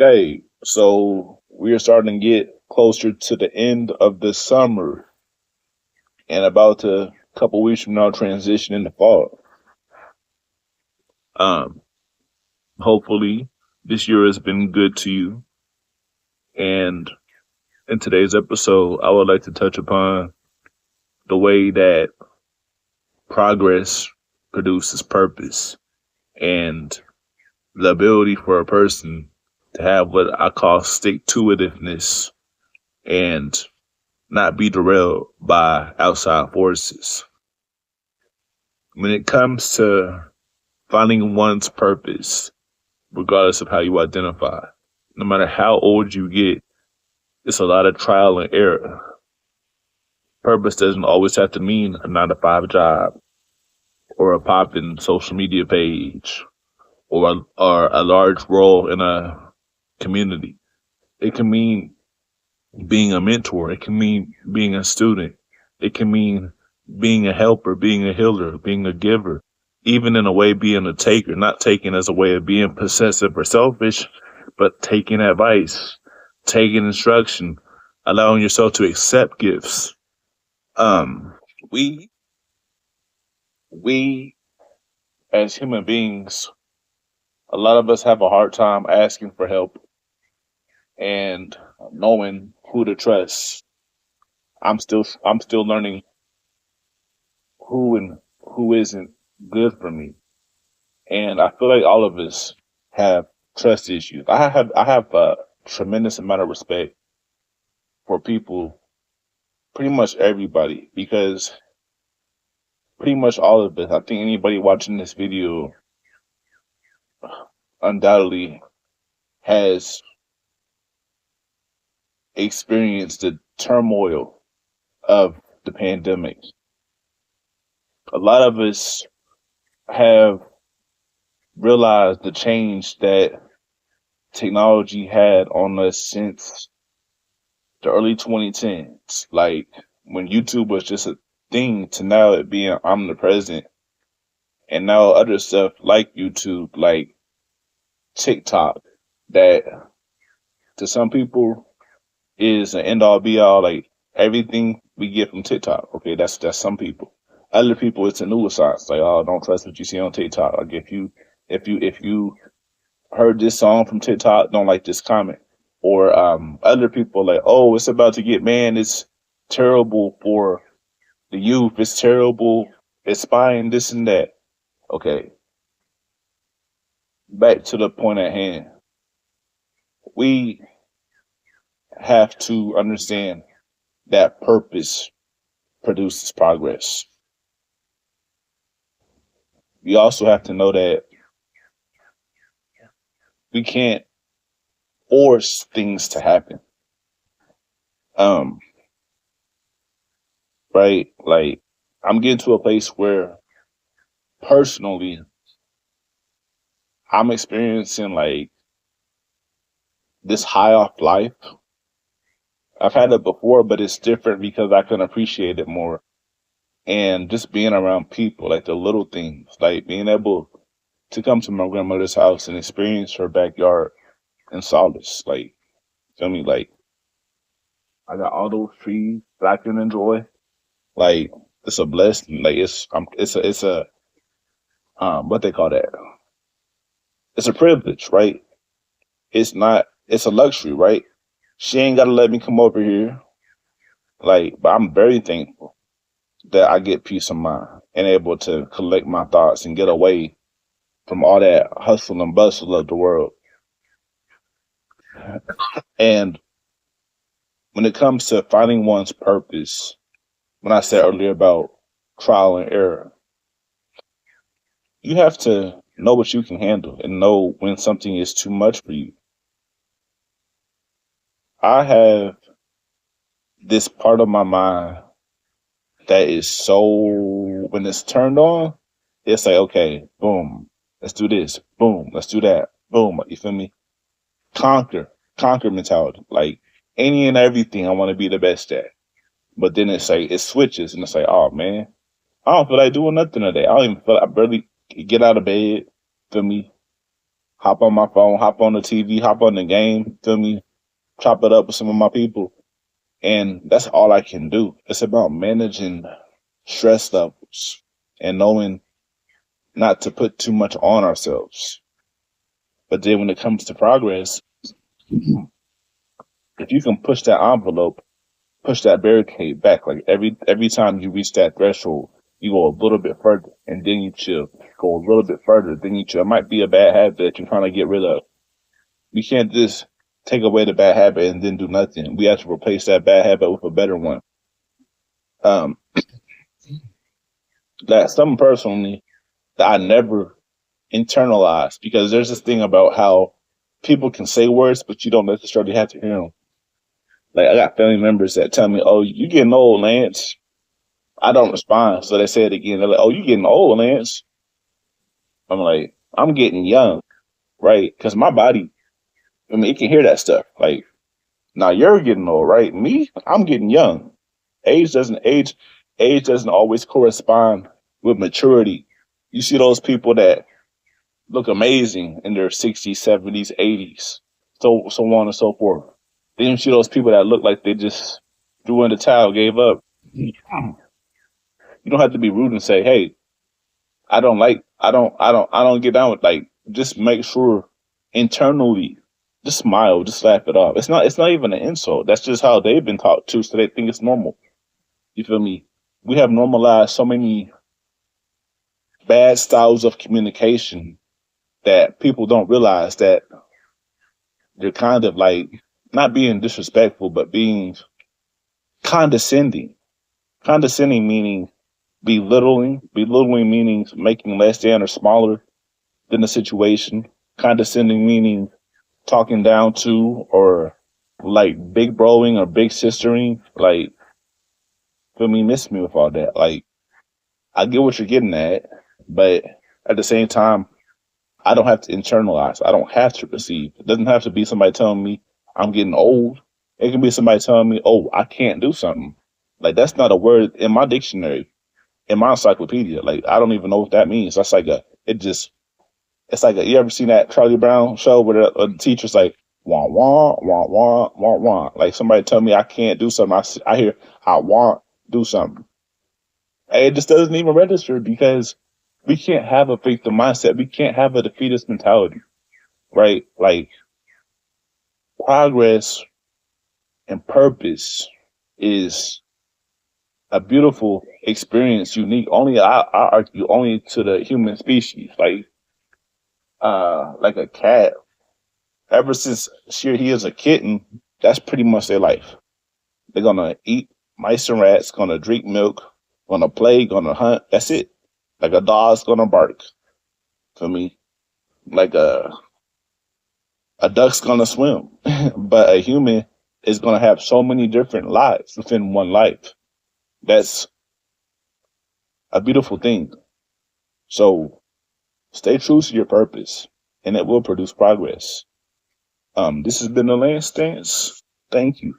Okay, so we are starting to get closer to the end of the summer and about to, a couple weeks from now, transition into fall. Um, Hopefully this year has been good to you. And in today's episode, I would like to touch upon the way that progress produces purpose and the ability for a person to have what I call stick to itiveness and not be derailed by outside forces. When it comes to finding one's purpose, regardless of how you identify, no matter how old you get, it's a lot of trial and error. Purpose doesn't always have to mean a 9 to 5 job or a popping social media page or a large role in a community. It can mean being a mentor. It can mean being a student. It can mean being a helper, being a healer, being a giver, even in a way being a taker, not taking as a way of being possessive or selfish, but taking advice, taking instruction, allowing yourself to accept gifts. Um, we, we as human beings, a lot of us have a hard time asking for help and knowing who to trust. I'm still learning who and who isn't good for me. And I feel like all of us have trust issues. I have a tremendous amount of respect for people, pretty much everybody, because pretty much all of us, I think anybody watching this video undoubtedly has experienced the turmoil of the pandemic. A lot of us have realized the change that technology had on us since the early 2010s. Like when YouTube was just a thing to now it being omnipresent. And now other stuff like YouTube, like TikTok, that to some people is an end all be all. Like everything we get from TikTok. Okay, that's some people. Other people, it's a nuisance. Like, oh, don't trust what you see on TikTok. Like if you heard this song from TikTok, don't like this comment. Or other people like, oh, it's about to get banned. It's terrible for the youth. It's terrible. It's spying this and that. Okay, back to the point at hand. We have to understand that purpose produces progress. We also have to know that we can't force things to happen. Um, right? Like I'm getting to a place where personally I'm experiencing like this high off life. I've had it before, but it's different because I can appreciate it more. And just being around people, like the little things, like being able to come to my grandmother's house and experience her backyard in solace. Like, feel me? Like, I got all those trees that I can enjoy. Like, it's a blessing. Like, it's a what they call that? It's a privilege, right? It's a luxury, right? She ain't got to let me come over here. Like, but I'm very thankful that I get peace of mind and able to collect my thoughts and get away from all that hustle and bustle of the world. And when it comes to finding one's purpose, when I said earlier about trial and error, you have to know what you can handle and know when something is too much for you. I have this part of my mind that is so, when it's turned on, it's like, okay, boom, let's do this, boom, let's do that, boom, you feel me? Conquer mentality. Like any and everything I want to be the best at. But then it's like, it switches and it's like, oh man, I don't feel like doing nothing today. I don't even feel like I barely get out of bed, feel me? hop on my phone, hop on the TV, hop on the game, feel me, chop it up with some of my people. And that's all I can do. It's about managing stress levels and knowing not to put too much on ourselves. But then when it comes to progress, if you can push that envelope, push that barricade back, like every time you reach that threshold, you go a little bit further and then you chill. Go a little bit further, then you chill. It might be a bad habit that you're trying to get rid of. We can't just take away the bad habit and then do nothing. We have to replace that bad habit with a better one. Um, that's something personally that I never internalized, because there's this thing about how people can say words, but you don't necessarily have to hear them. Like, I got family members that tell me, "Oh, you getting old, Lance." I don't respond, so they say it again. They're like, "Oh, you getting old, Lance." I'm like, "I'm getting young, right?" Because my body, I mean, it can hear that stuff. Like, now you're getting old, right? Me, I'm getting young. Age doesn't always correspond with maturity. You see those people that look amazing in their 60s, 70s, 80s, so on and so forth. Then you see those people that look like they just threw in the towel, gave up. You don't have to be rude and say, "Hey, I don't get down with," like, just make sure internally, just smile, just laugh it off. It's not even an insult. That's just how they've been taught to, so they think it's normal. You feel me? We have normalized so many bad styles of communication that people don't realize that they're kind of like not being disrespectful, but being condescending. Condescending meaning belittling. Belittling meaning making less than or smaller than the situation. Condescending meaning talking down to, or like big broing or big sistering. Like, feel me, miss me with all that. Like, I get what you're getting at, but at the same time, I don't have to internalize. I don't have to receive. It doesn't have to be somebody telling me I'm getting old. It can be somebody telling me, "Oh, I can't do something." Like, that's not a word in my dictionary, in my encyclopedia. Like, I don't even know what that means. That's like it's like you ever seen that Charlie Brown show where the teacher's like, "Wah, wah, wah, wah, wah, wah." Like, somebody tell me I can't do something. I hear, "I want do something." And it just doesn't even register, because we can't have a victim mindset. We can't have a defeatist mentality, right? Like, progress and purpose is a beautiful experience, unique only, I argue, only to the human species. Like a cat, ever since he is a kitten, that's pretty much their life. They're gonna eat mice and rats, gonna drink milk, gonna play, gonna hunt. That's it. Like a dog's gonna bark. For me, like a duck's gonna swim, but a human is gonna have so many different lives within one life. That's a beautiful thing. So stay true to your purpose, and it will produce progress. This has been the Lance Stance. Thank you.